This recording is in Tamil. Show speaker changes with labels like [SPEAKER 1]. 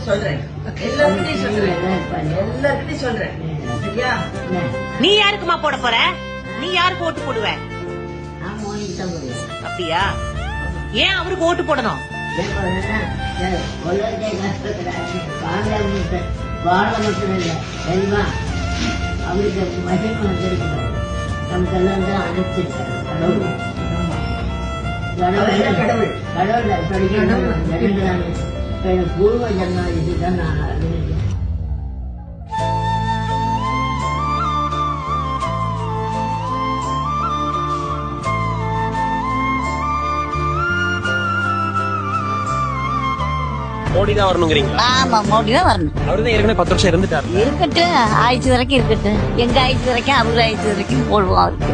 [SPEAKER 1] சொல்றேன், எல்லார்கிட்டையும் சொல்றேன். சரியா?
[SPEAKER 2] நீ யாருக்குமா போட போற? நீ யாருக்கு ஓட்டு போடுவ? அப்படியா? ஏன் அவருக்கு ஓட்டு போடணும்?
[SPEAKER 3] அவருக்கு மகிழ்ச்சி வந்திருக்கிறார். நமக்கெல்லாம் தான் அனுப்பிச்சிருக்காரு கடவுள். கடவுள் கடவுள் படிக்கணும். பூர்வ ஜன்மா இதுதான் நான் அறிவிக்கிறேன்.
[SPEAKER 4] மோடி தான் வரணுங்கிறீங்களா?
[SPEAKER 5] ஆமா, மோடி தான் வரணும்.
[SPEAKER 4] அவருதான் ஏற்கனவே 10 வருஷம் இருந்துட்டாரு.
[SPEAKER 5] இருக்கட்டும், ஆயிடுச்சு வரைக்கும் இருக்கட்டும். எங்க ஆயிடுச்சு வரைக்கும் அவரு ஆயிடுச்சு வரைக்கும் போடுவோம் அவருக்கு.